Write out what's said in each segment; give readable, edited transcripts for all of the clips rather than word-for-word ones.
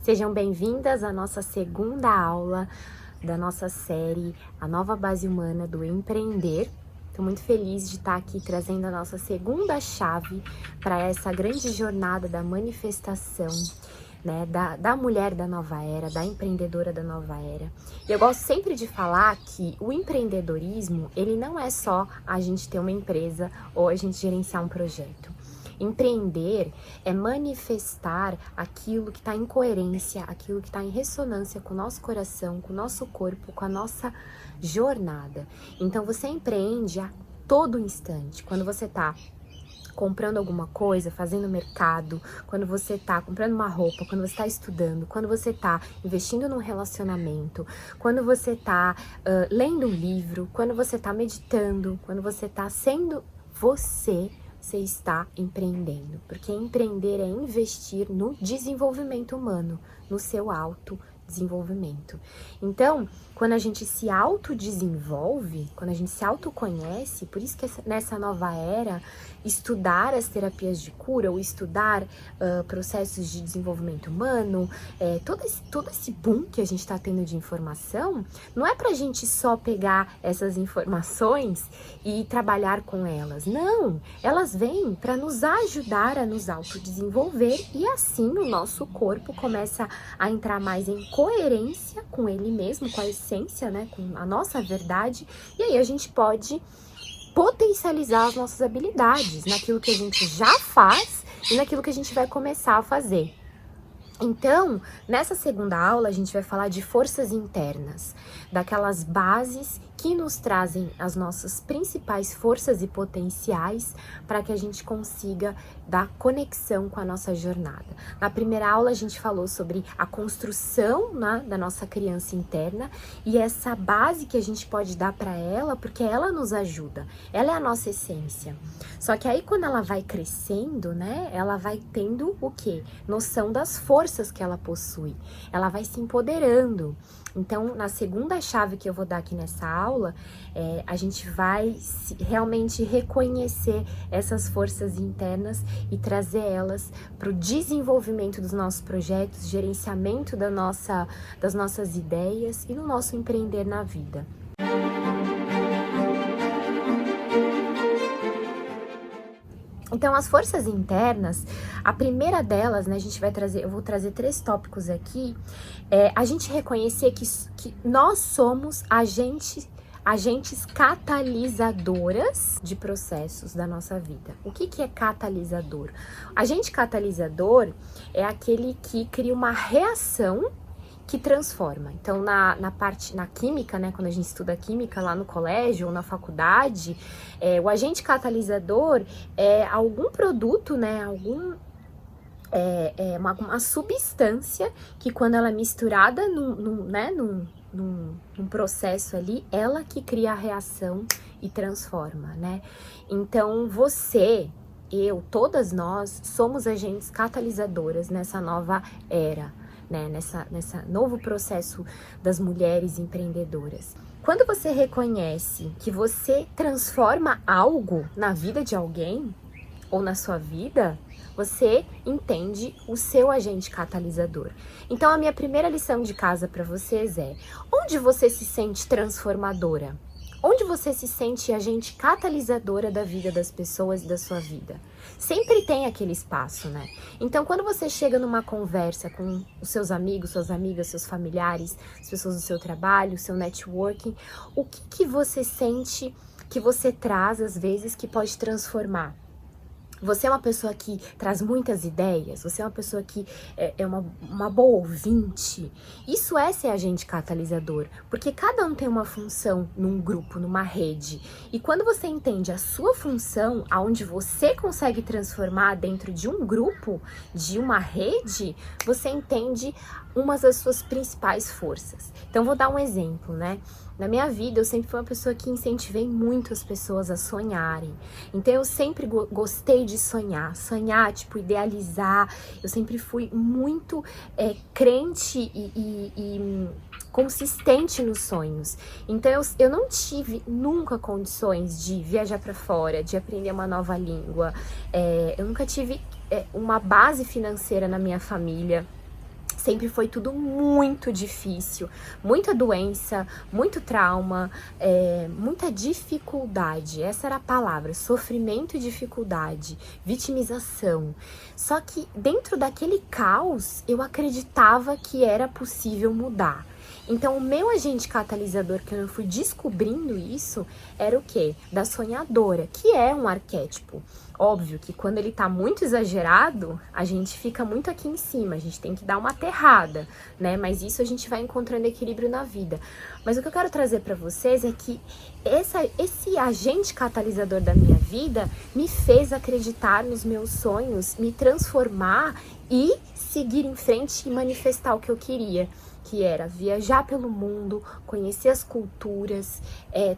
Sejam bem-vindas à nossa segunda aula da nossa série A Nova Base Humana do Empreender. Estou muito feliz de estar aqui trazendo a nossa segunda chave para essa grande jornada da manifestação, né, da mulher da nova era, da empreendedora da nova era. E eu gosto sempre de falar que o empreendedorismo, ele não é só a gente ter uma empresa ou a gente gerenciar um projeto. Empreender é manifestar aquilo que está em coerência, aquilo que está em ressonância com o nosso coração, com o nosso corpo, com a nossa jornada. Então você empreende a todo instante. Quando você está comprando alguma coisa, fazendo mercado, quando você está comprando uma roupa, quando você está estudando, quando você está investindo num relacionamento, quando você está lendo um livro, quando você está meditando, quando você está sendo você está empreendendo. Porque empreender é investir no desenvolvimento humano, no seu autodesenvolvimento. Então, quando a gente se autodesenvolve, quando a gente se autoconhece, por isso que nessa nova era, estudar as terapias de cura ou estudar processos de desenvolvimento humano, todo esse boom que a gente está tendo de informação, não é para a gente só pegar essas informações e trabalhar com elas. Não, elas vêm para nos ajudar a nos autodesenvolver e assim o nosso corpo começa a entrar mais em coerência com ele mesmo, com a essência, né, com a nossa verdade, e aí a gente pode potencializar as nossas habilidades naquilo que a gente já faz e naquilo que a gente vai começar a fazer. Então, nessa segunda aula, a gente vai falar de forças internas, daquelas bases que nos trazem as nossas principais forças e potenciais para que a gente consiga dar conexão com a nossa jornada. Na primeira aula, a gente falou sobre a construção, né, da nossa criança interna e essa base que a gente pode dar para ela, porque ela nos ajuda, ela é a nossa essência. Só que aí, quando ela vai crescendo, né, ela vai tendo o quê? Noção das forças que ela possui, ela vai se empoderando. Então, na segunda chave que eu vou dar aqui nessa aula, a gente vai realmente reconhecer essas forças internas e trazer elas para o desenvolvimento dos nossos projetos, gerenciamento das nossas ideias e no nosso empreender na vida. Então, as forças internas, a primeira delas, né, eu vou trazer 3 tópicos aqui, a gente reconhecer que nós somos agentes catalisadoras de processos da nossa vida. O que é catalisador? Agente catalisador é aquele que cria uma reação que transforma. Então, na química, né, quando a gente estuda química lá no colégio ou na faculdade, o agente catalisador é algum produto, né, uma substância que quando ela é misturada num processo ali, ela que cria a reação e transforma, né? Então, todas nós somos agentes catalisadoras nessa nova era, né, nessa novo processo das mulheres empreendedoras. Quando você reconhece que você transforma algo na vida de alguém ou na sua vida, você entende o seu agente catalisador. Então, a minha primeira lição de casa para vocês é: onde você se sente transformadora? Onde você se sente agente catalisadora da vida das pessoas e da sua vida? Sempre tem aquele espaço, né? Então, quando você chega numa conversa com os seus amigos, suas amigas, seus familiares, as pessoas do seu trabalho, seu networking, o que você sente que você traz, às vezes, que pode transformar? Você é uma pessoa que traz muitas ideias, você é uma pessoa que é uma boa ouvinte. Isso é ser agente catalisador, porque cada um tem uma função num grupo, numa rede. E quando você entende a sua função, aonde você consegue transformar dentro de um grupo, de uma rede, você entende uma das suas principais forças. Então, vou dar um exemplo, né? Na minha vida, eu sempre fui uma pessoa que incentivei muito as pessoas a sonharem. Então, eu sempre gostei de sonhar, tipo, idealizar. Eu sempre fui muito crente e consistente nos sonhos. Então, eu não tive nunca condições de viajar para fora, de aprender uma nova língua. Eu nunca tive uma base financeira na minha família. Sempre foi tudo muito difícil, muita doença, muito trauma, muita dificuldade. Essa era a palavra, sofrimento e dificuldade, vitimização. Só que dentro daquele caos, eu acreditava que era possível mudar. Então, o meu agente catalisador, que eu fui descobrindo isso, era o quê? Da sonhadora, que é um arquétipo. Óbvio que quando ele tá muito exagerado, a gente fica muito aqui em cima, a gente tem que dar uma aterrada, né? Mas isso a gente vai encontrando equilíbrio na vida. Mas o que eu quero trazer para vocês é que esse agente catalisador da minha vida me fez acreditar nos meus sonhos, me transformar e seguir em frente e manifestar o que eu queria, que era viajar pelo mundo, conhecer as culturas,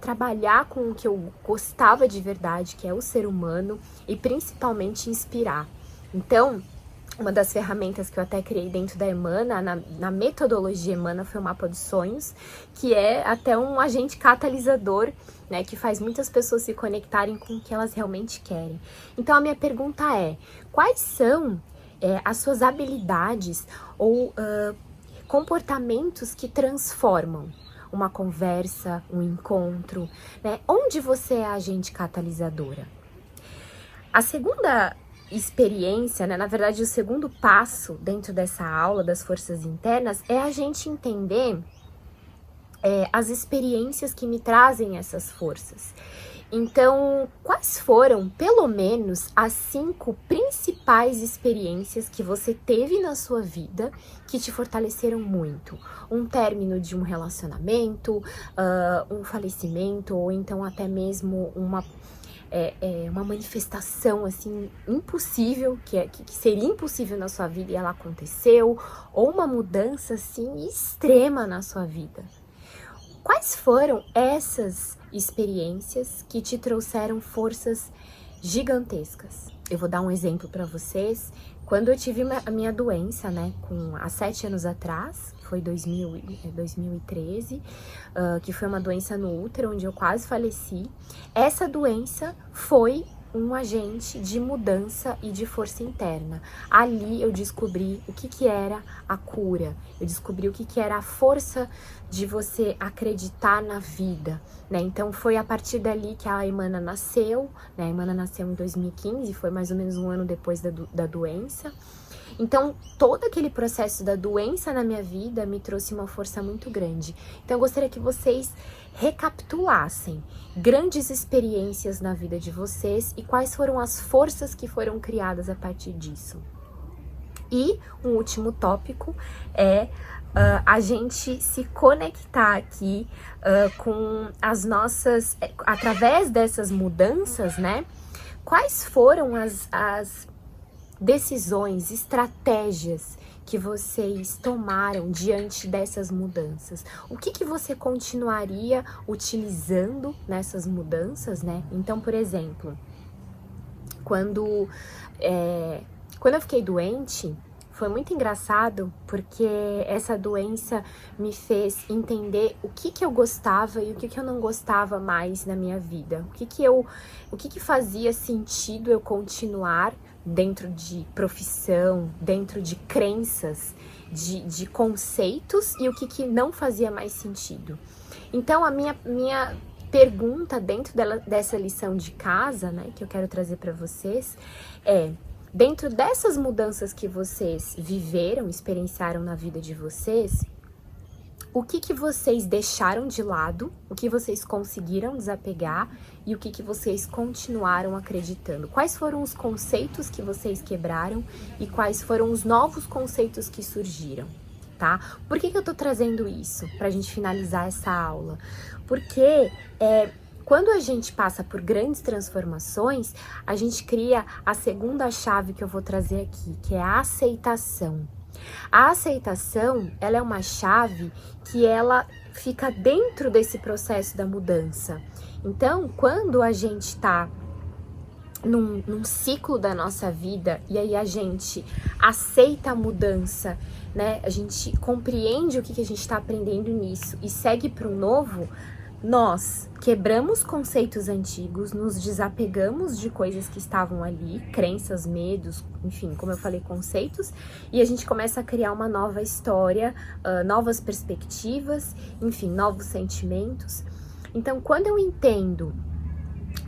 trabalhar com o que eu gostava de verdade, que é o ser humano, e principalmente inspirar. Então, uma das ferramentas que eu até criei dentro da Emana, na metodologia Emana, foi o mapa dos sonhos, que é até um agente catalisador, né, que faz muitas pessoas se conectarem com o que elas realmente querem. Então, a minha pergunta é, quais são as suas habilidades ou comportamentos que transformam uma conversa, um encontro, né? Onde você é a agente catalisadora? A segunda experiência, né? Na verdade, o segundo passo dentro dessa aula das forças internas é a gente entender as experiências que me trazem essas forças. Então, quais foram, pelo menos, as 5 principais experiências que você teve na sua vida que te fortaleceram muito? Um término de um relacionamento, um falecimento, ou então até mesmo uma manifestação assim impossível, que seria impossível na sua vida e ela aconteceu, ou uma mudança assim extrema na sua vida. Quais foram essas experiências que te trouxeram forças gigantescas? Eu vou dar um exemplo para vocês. Quando eu tive a minha doença, né, há 7 anos atrás, foi 2013, que foi uma doença no útero, onde eu quase faleci. Essa doença foi um agente de mudança e de força interna. Ali eu descobri o que era a cura, eu descobri o que era a força de você acreditar na vida, né? Então foi a partir dali que a Emana nasceu, né? A Emana nasceu em 2015, foi mais ou menos um ano depois da doença. Então, todo aquele processo da doença na minha vida me trouxe uma força muito grande. Então, eu gostaria que vocês recapitulassem grandes experiências na vida de vocês e quais foram as forças que foram criadas a partir disso. E um último tópico é a gente se conectar aqui com as nossas... através dessas mudanças, né? Quais foram as decisões, estratégias que vocês tomaram diante dessas mudanças? O que você continuaria utilizando nessas mudanças, né? Então, por exemplo, quando eu fiquei doente, foi muito engraçado, porque essa doença me fez entender o que eu gostava e o que eu não gostava mais na minha vida. O que fazia sentido eu continuar dentro de profissão, dentro de crenças, de conceitos, e o que não fazia mais sentido. Então, a minha pergunta dentro dessa lição de casa, né, que eu quero trazer para vocês, dentro dessas mudanças que vocês viveram, experienciaram na vida de vocês, o que vocês deixaram de lado, o que vocês conseguiram desapegar e o que vocês continuaram acreditando? Quais foram os conceitos que vocês quebraram e quais foram os novos conceitos que surgiram, tá? Por que eu tô trazendo isso pra gente finalizar essa aula? Porque quando a gente passa por grandes transformações, a gente cria a segunda chave que eu vou trazer aqui, que é a aceitação. A aceitação, ela é uma chave que ela fica dentro desse processo da mudança. Então, quando a gente tá num ciclo da nossa vida e aí a gente aceita a mudança, né? A gente compreende o que a gente está aprendendo nisso e segue para o novo. nós quebramos conceitos antigos, nos desapegamos de coisas que estavam ali, crenças, medos, enfim, como eu falei, conceitos, e a gente começa a criar uma nova história, novas perspectivas, enfim, novos sentimentos. Então, quando eu entendo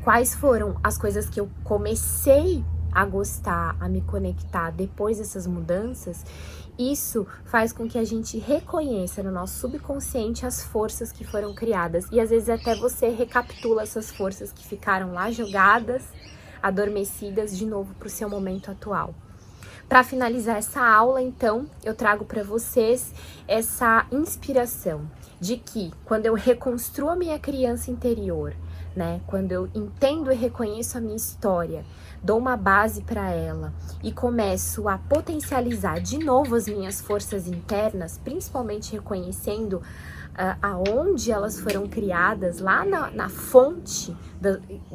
quais foram as coisas que eu comecei a gostar, a me conectar depois dessas mudanças, isso faz com que a gente reconheça no nosso subconsciente as forças que foram criadas. E às vezes até você recapitula essas forças que ficaram lá jogadas, adormecidas, de novo para o seu momento atual. Para finalizar essa aula, então, eu trago para vocês essa inspiração de que quando eu reconstruo a minha criança interior, né, quando eu entendo e reconheço a minha história, dou uma base para ela e começo a potencializar de novo as minhas forças internas, principalmente reconhecendo aonde elas foram criadas, lá na fonte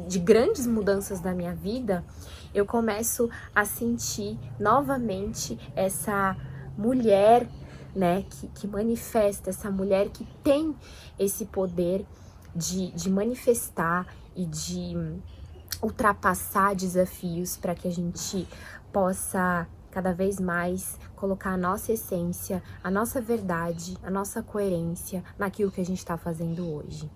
de grandes mudanças da minha vida, eu começo a sentir novamente essa mulher, né, que manifesta, essa mulher que tem esse poder de manifestar e de ultrapassar desafios para que a gente possa cada vez mais colocar a nossa essência, a nossa verdade, a nossa coerência naquilo que a gente está fazendo hoje.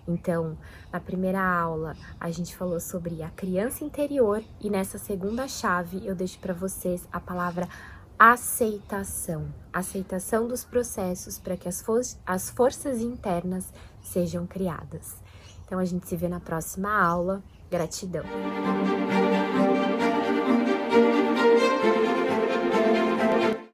Então, na primeira aula, a gente falou sobre a criança interior e nessa segunda chave eu deixo para vocês a palavra aceitação. Aceitação dos processos para que as forças internas sejam criadas. Então, a gente se vê na próxima aula. Gratidão!